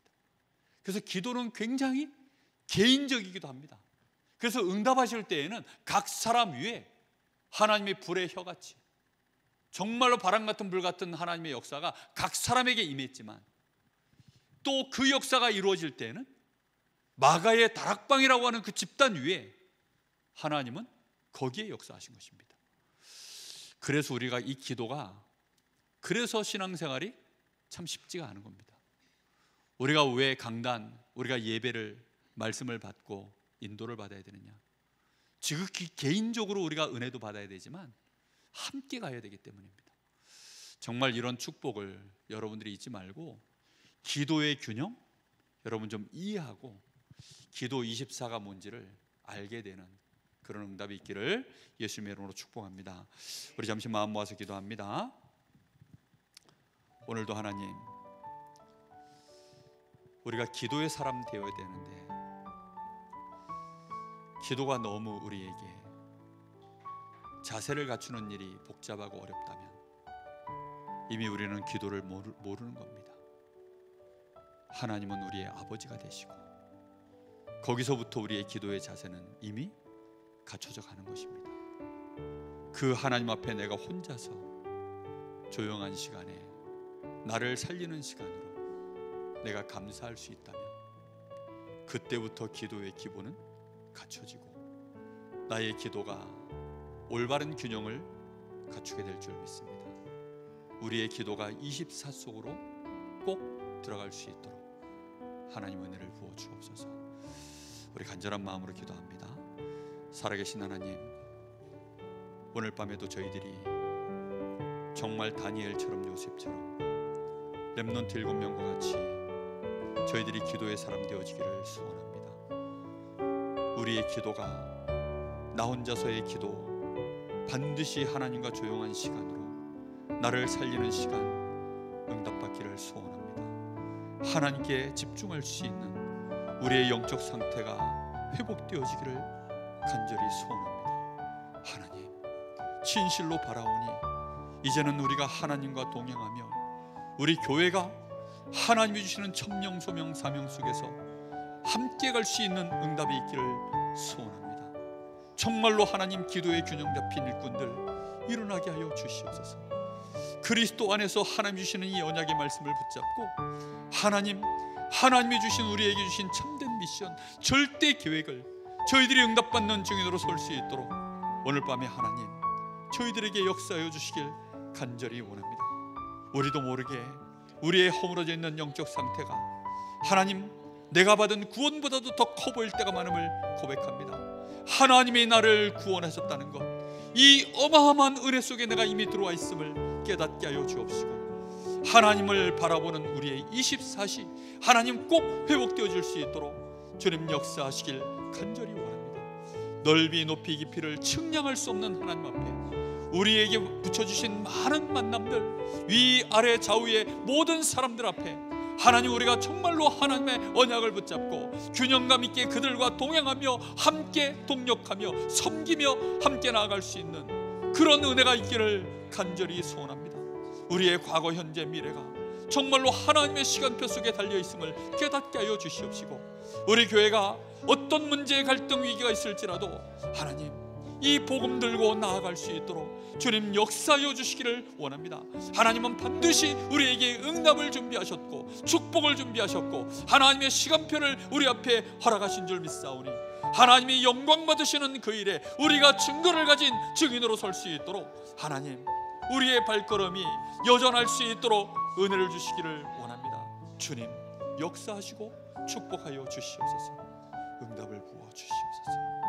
그래서 기도는 굉장히 개인적이기도 합니다. 그래서 응답하실 때에는 각 사람 위에 하나님의 불의 혀같이, 정말로 바람 같은 불 같은 하나님의 역사가 각 사람에게 임했지만, 또 그 역사가 이루어질 때에는 마가의 다락방이라고 하는 그 집단 위에 하나님은 거기에 역사하신 것입니다. 그래서 우리가 이 기도가, 그래서 신앙생활이 참 쉽지가 않은 겁니다. 우리가 왜 강단, 우리가 예배를, 말씀을 받고 인도를 받아야 되느냐? 지극히 개인적으로 우리가 은혜도 받아야 되지만 함께 가야 되기 때문입니다. 정말 이런 축복을 여러분들이 잊지 말고, 기도의 균형 여러분 좀 이해하고 기도 24가 뭔지를 알게 되는 그런 응답이 있기를 예수님의 이름으로 축복합니다. 우리 잠시 마음 모아서 기도합니다. 오늘도 하나님, 우리가 기도의 사람 되어야 되는데 기도가 너무 우리에게 자세를 갖추는 일이 복잡하고 어렵다면 이미 우리는 기도를 모르는 겁니다. 하나님은 우리의 아버지가 되시고 거기서부터 우리의 기도의 자세는 이미 갖춰져 가는 것입니다. 그 하나님 앞에 내가 혼자서 조용한 시간에 나를 살리는 시간으로 내가 감사할 수 있다면 그때부터 기도의 기본은 갖춰지고 나의 기도가 올바른 균형을 갖추게 될 줄 믿습니다. 우리의 기도가 24 속으로 꼭 들어갈 수 있도록 하나님 은혜를 부어 주옵소서. 우리 간절한 마음으로 기도합니다. 살아계신 하나님, 오늘 밤에도 저희들이 정말 다니엘처럼 요셉처럼 렘넌트 7명과 같이 저희들이 기도의 사람 되어지기를 소원합니다. 우리의 기도가 나 혼자서의 기도, 반드시 하나님과 조용한 시간으로 나를 살리는 시간 응답받기를 소원합니다. 하나님께 집중할 수 있는 우리의 영적 상태가 회복되어지기를 간절히 소원합니다. 하나님, 진실로 바라오니 이제는 우리가 하나님과 동행하며 우리 교회가 하나님이 주시는 천명, 소명, 사명 속에서 함께 갈 수 있는 응답이 있기를 소원합니다. 정말로 하나님 기도의 균형 잡힌 일꾼들 일어나게 하여 주시옵소서. 그리스도 안에서 하나님 주시는 이 언약의 말씀을 붙잡고 하나님이 주신 우리에게 주신 참된 미션, 절대 계획을 저희들이 응답받는 증인으로 설 수 있도록 오늘 밤에 하나님 저희들에게 역사하여 주시길 간절히 원합니다. 우리도 모르게 우리의 허물어져 있는 영적 상태가 하나님 내가 받은 구원보다도 더 커 보일 때가 많음을 고백합니다. 하나님이 나를 구원하셨다는 것, 이 어마어마한 은혜 속에 내가 이미 들어와 있음을 깨닫게 하여 주옵시고 하나님을 바라보는 우리의 24시 하나님 꼭 회복되어질 수 있도록 주님 역사하시길 간절히 원합니다. 넓이 높이 깊이를 측량할 수 없는 하나님 앞에 우리에게 붙여주신 많은 만남들, 위아래 좌우의 모든 사람들 앞에 하나님 우리가 정말로 하나님의 언약을 붙잡고 균형감 있게 그들과 동행하며 함께 동력하며 섬기며 함께 나아갈 수 있는 그런 은혜가 있기를 간절히 소원합니다. 우리의 과거, 현재, 미래가 정말로 하나님의 시간표 속에 달려있음을 깨닫게 하여 주시옵시고 우리 교회가 어떤 문제의 갈등, 위기가 있을지라도 하나님 이 복음 들고 나아갈 수 있도록 주님 역사하여 주시기를 원합니다. 하나님은 반드시 우리에게 응답을 준비하셨고 축복을 준비하셨고 하나님의 시간표를 우리 앞에 허락하신 줄 믿사오니 하나님이 영광 받으시는 그 일에 우리가 증거를 가진 증인으로 설 수 있도록 하나님 우리의 발걸음이 여전할 수 있도록 은혜를 주시기를 원합니다. 주님 역사하시고 축복하여 주시옵소서. 응답을 부어 주시옵소서.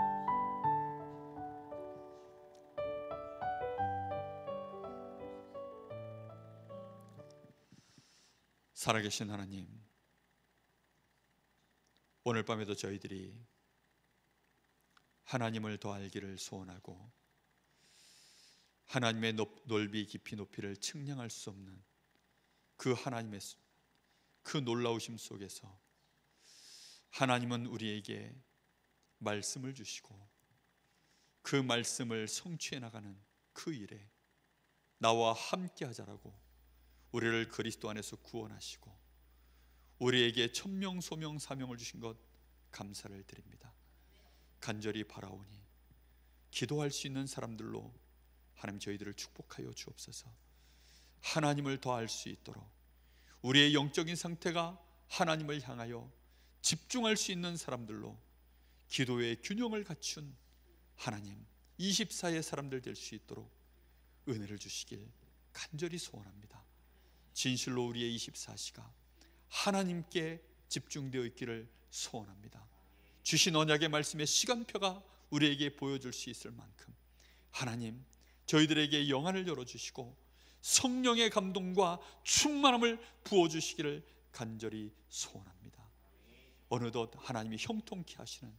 살아계신 하나님, 오늘 밤에도 저희들이 하나님을 더 알기를 소원하고 하나님의 넓이 깊이 높이를 측량할 수 없는 그 하나님의 그 놀라우심 속에서 하나님은 우리에게 말씀을 주시고 그 말씀을 성취해 나가는 그 일에 나와 함께 하자라고 우리를 그리스도 안에서 구원하시고 우리에게 천명 소명 사명을 주신 것 감사를 드립니다. 간절히 바라오니 기도할 수 있는 사람들로 하나님 저희들을 축복하여 주옵소서. 하나님을 더 알 수 있도록 우리의 영적인 상태가 하나님을 향하여 집중할 수 있는 사람들로 기도의 균형을 갖춘 하나님 24의 사람들 될 수 있도록 은혜를 주시길 간절히 소원합니다. 진실로 우리의 24시가 하나님께 집중되어 있기를 소원합니다. 주신 언약의 말씀의 시간표가 우리에게 보여줄 수 있을 만큼 하나님 저희들에게 영안을 열어주시고 성령의 감동과 충만함을 부어주시기를 간절히 소원합니다. 어느덧 하나님이 형통케 하시는,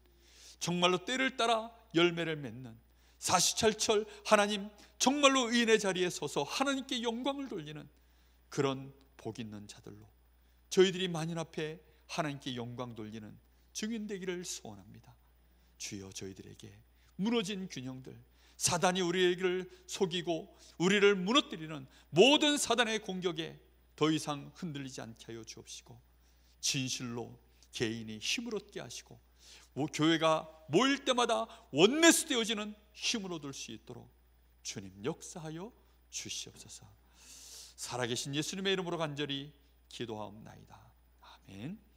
정말로 때를 따라 열매를 맺는 사시찰철 하나님 정말로 의인의 자리에 서서 하나님께 영광을 돌리는 그런 복 있는 자들로 저희들이 만인 앞에 하나님께 영광 돌리는 증인 되기를 소원합니다. 주여 저희들에게 무너진 균형들, 사단이 우리를 속이고 우리를 무너뜨리는 모든 사단의 공격에 더 이상 흔들리지 않게 하여 주옵시고 진실로 개인이 힘을 얻게 하시고 교회가 모일 때마다 원내스 되어지는 힘을 얻을 수 있도록 주님 역사하여 주시옵소서. 살아계신 예수님의 이름으로 간절히 기도하옵나이다. 아멘.